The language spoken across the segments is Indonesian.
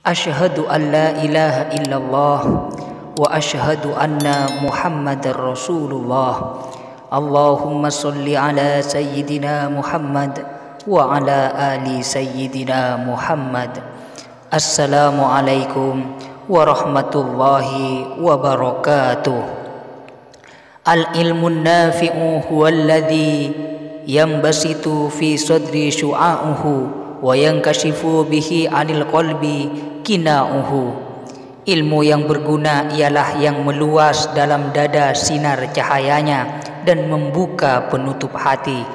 Asyhadu an la ilaha illallah wa asyhadu anna Muhammadar Rasulullah. Allahumma sholli ala sayyidina Muhammad wa ala ali sayyidina Muhammad. Assalamualaikum warahmatullahi wabarakatuh. Al-ilmun nafi'u huwa alladhi yanbasitu fi sadri syu'a'uhu wa yankashifu bihi 'anil qalbi kina'uhu. Ilmu yang berguna ialah yang meluas dalam dada sinar cahayanya dan membuka penutup hati.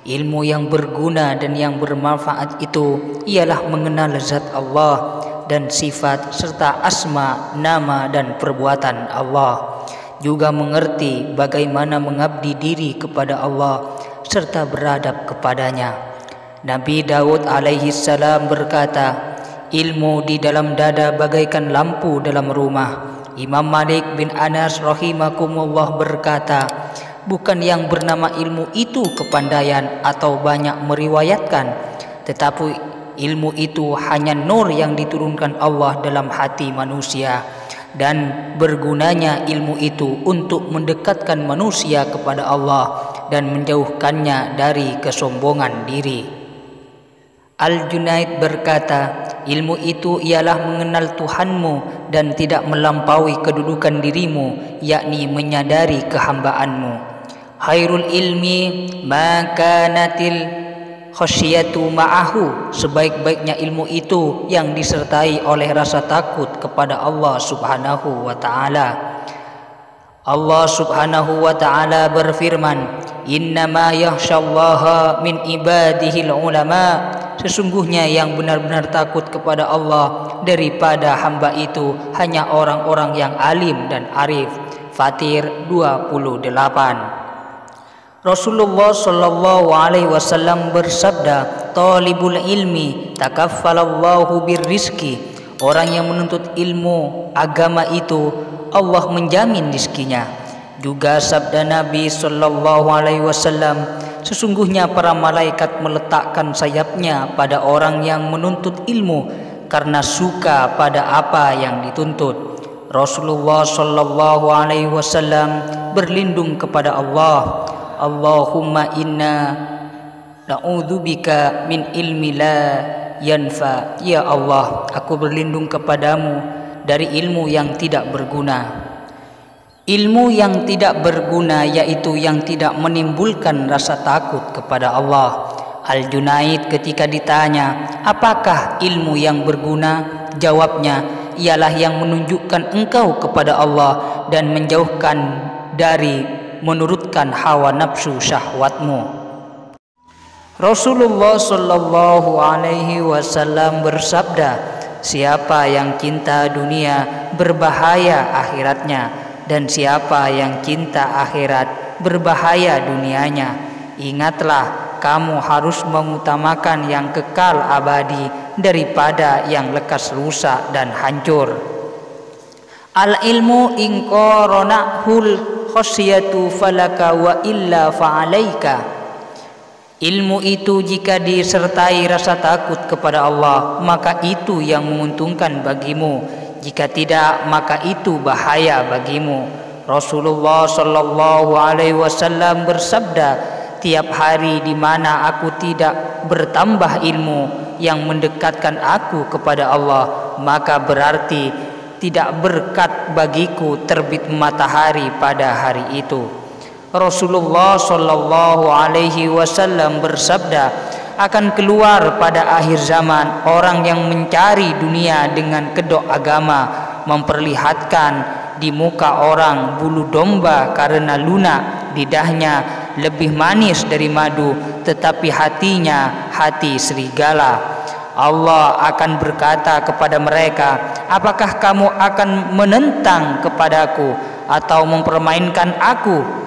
Ilmu yang berguna dan yang bermanfaat itu ialah mengenal zat Allah dan sifat serta asma, nama dan perbuatan Allah. Juga mengerti bagaimana mengabdi diri kepada Allah serta beradab kepadanya. Nabi Daud alaihi salam berkata, ilmu di dalam dada bagaikan lampu dalam rumah. Imam Malik bin Anas rahimakumullah berkata, bukan yang bernama ilmu itu kepandaian atau banyak meriwayatkan, tetapi ilmu itu hanya nur yang diturunkan Allah dalam hati manusia, dan bergunanya ilmu itu untuk mendekatkan manusia kepada Allah dan menjauhkannya dari kesombongan diri. Al-Junaid berkata, ilmu itu ialah mengenal Tuhanmu dan tidak melampaui kedudukan dirimu, yakni menyadari kehambaanmu. Khairul ilmi ma kanatil khasyatu ma'ahu. Sebaik-baiknya ilmu itu yang disertai oleh rasa takut kepada Allah Subhanahu wa taala. Allah Subhanahu wa taala berfirman, innama yakhsyallaha min ibadihil ulama. Sesungguhnya yang benar-benar takut kepada Allah daripada hamba itu hanya orang-orang yang alim dan arif. Fatir 28. Rasulullah sallallahu alaihi wasallam bersabda, talibul ilmi takaffalallahu birrizqi. Orang yang menuntut ilmu agama itu Allah menjamin rizkinya. Juga sabda Nabi sallallahu alaihi wasallam, sesungguhnya para malaikat meletakkan sayapnya pada orang yang menuntut ilmu karena suka pada apa yang dituntut. Rasulullah sallallahu alaihi wasallam berlindung kepada Allah, Allahumma inna na'udzubika min ilmi la yanfa. Ya Allah, aku berlindung kepadamu dari ilmu yang tidak berguna. Ilmu yang tidak berguna yaitu yang tidak menimbulkan rasa takut kepada Allah. Al-Junaid ketika ditanya, apakah ilmu yang berguna? Jawabnya, ialah yang menunjukkan engkau kepada Allah dan menjauhkan dari menurutkan hawa nafsu syahwatmu. Rasulullah sallallahu alaihi wasallam bersabda, siapa yang cinta dunia berbahaya akhiratnya, dan siapa yang cinta akhirat berbahaya dunianya. Ingatlah, kamu harus mengutamakan yang kekal abadi daripada yang lekas rusak dan hancur. Al-ilmu in qaranahul khasyatu falaka wa illa fa'alaika. Ilmu itu jika disertai rasa takut kepada Allah, maka itu yang menguntungkan bagimu. Jika tidak, maka itu bahaya bagimu. Rasulullah sallallahu alaihi wasallam bersabda, tiap hari di mana aku tidak bertambah ilmu yang mendekatkan aku kepada Allah, maka berarti tidak berkat bagiku terbit matahari pada hari itu. Rasulullah sallallahu alaihi wasallam bersabda, akan keluar pada akhir zaman orang yang mencari dunia dengan kedok agama, memperlihatkan di muka orang bulu domba karena lunak, lidahnya lebih manis dari madu, tetapi hatinya hati serigala. Allah akan berkata kepada mereka, apakah kamu akan menentang kepadaku atau mempermainkan aku?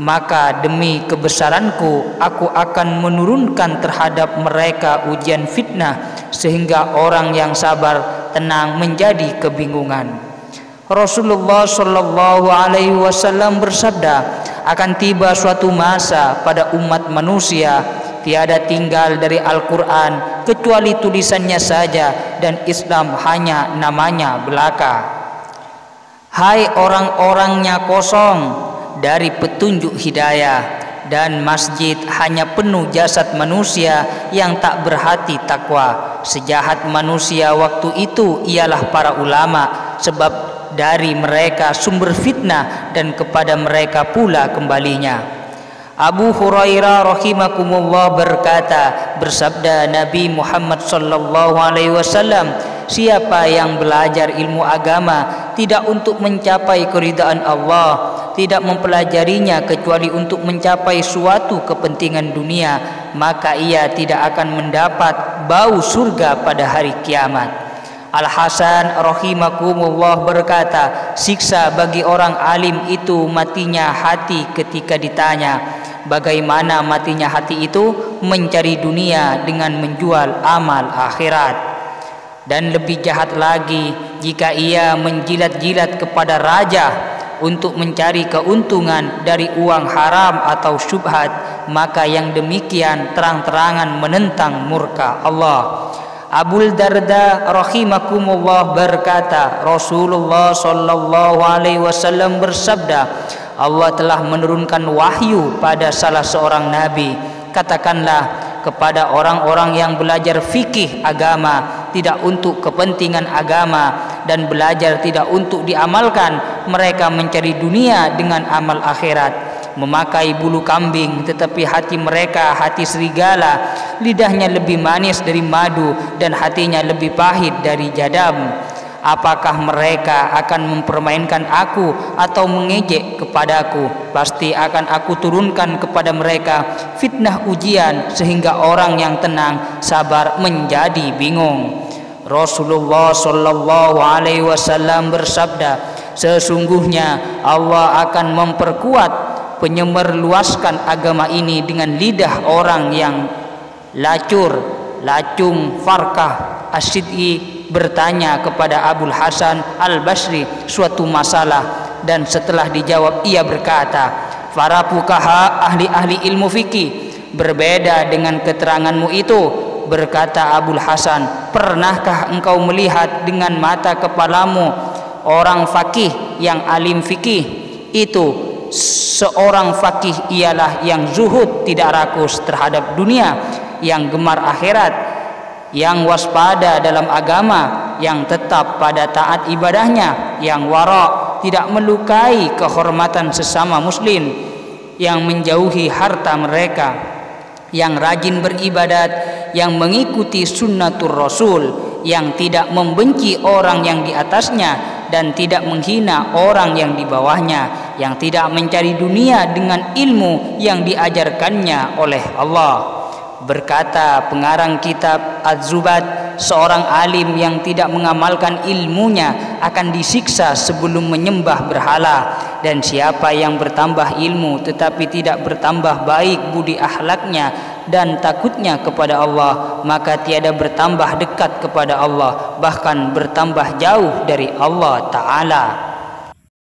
Maka demi kebesaranku aku akan menurunkan terhadap mereka ujian fitnah, sehingga orang yang sabar tenang menjadi kebingungan. Rasulullah sallallahu alaihi wasallam bersabda, akan tiba suatu masa pada umat manusia tiada tinggal dari Al-Quran kecuali tulisannya saja, dan Islam hanya namanya belaka. Hai orang-orangnya kosong dari petunjuk hidayah, dan masjid hanya penuh jasad manusia yang tak berhati takwa. Sejahat manusia waktu itu ialah para ulama, sebab dari mereka sumber fitnah dan kepada mereka pula kembalinya. Abu Hurairah rahimakumullah berkata, bersabda Nabi Muhammad sallallahu alaihi wasallam, siapa yang belajar ilmu agama tidak untuk mencapai keridaan Allah, tidak mempelajarinya kecuali untuk mencapai suatu kepentingan dunia, maka ia tidak akan mendapat bau surga pada hari kiamat. Al-Hasan rahimakumullah berkata, siksa bagi orang alim itu matinya hati ketika ditanya, bagaimana matinya hati itu? Mencari dunia dengan menjual amal akhirat. Dan lebih jahat lagi jika ia menjilat-jilat kepada raja untuk mencari keuntungan dari uang haram atau syubhat, maka yang demikian terang-terangan menentang murka Allah. Abu Darda rahimakumullah berkata, Rasulullah sallallahu alaihi wasallam bersabda, Allah telah menurunkan wahyu pada salah seorang nabi. Katakanlah kepada orang-orang yang belajar fikih agama tidak untuk kepentingan agama dan belajar tidak untuk diamalkan, mereka mencari dunia dengan amal akhirat, memakai bulu kambing tetapi hati mereka hati serigala, lidahnya lebih manis dari madu dan hatinya lebih pahit dari jadam. Apakah mereka akan mempermainkan aku atau mengejek kepadaku? Pasti akan aku turunkan kepada mereka fitnah ujian sehingga orang yang tenang sabar menjadi bingung. Rasulullah sallallahu alaihi wasallam bersabda, sesungguhnya Allah akan memperkuat penyebarluaskan agama ini dengan lidah orang yang lacung Farkah As-Sid'i bertanya kepada Abul Hasan Al-Basri suatu masalah, dan setelah dijawab ia berkata, para fuqaha ahli-ahli ilmu fikih berbeda dengan keteranganmu itu. Berkata Abul Hasan, pernahkah engkau melihat dengan mata kepalamu orang fakih yang alim fikih? Itu seorang fakih ialah yang zuhud, tidak rakus terhadap dunia, yang gemar akhirat, yang waspada dalam agama, yang tetap pada taat ibadahnya, yang wara, tidak melukai kehormatan sesama muslim, yang menjauhi harta mereka, yang rajin beribadat, yang mengikuti sunnatur rasul, yang tidak membenci orang yang di atasnya dan tidak menghina orang yang di bawahnya, yang tidak mencari dunia dengan ilmu yang diajarkannya oleh Allah. Berkata pengarang kitab Az-Zubad, seorang alim yang tidak mengamalkan ilmunya akan disiksa sebelum menyembah berhala, dan siapa yang bertambah ilmu tetapi tidak bertambah baik budi akhlaknya dan takutnya kepada Allah, maka tiada bertambah dekat kepada Allah, bahkan bertambah jauh dari Allah Ta'ala.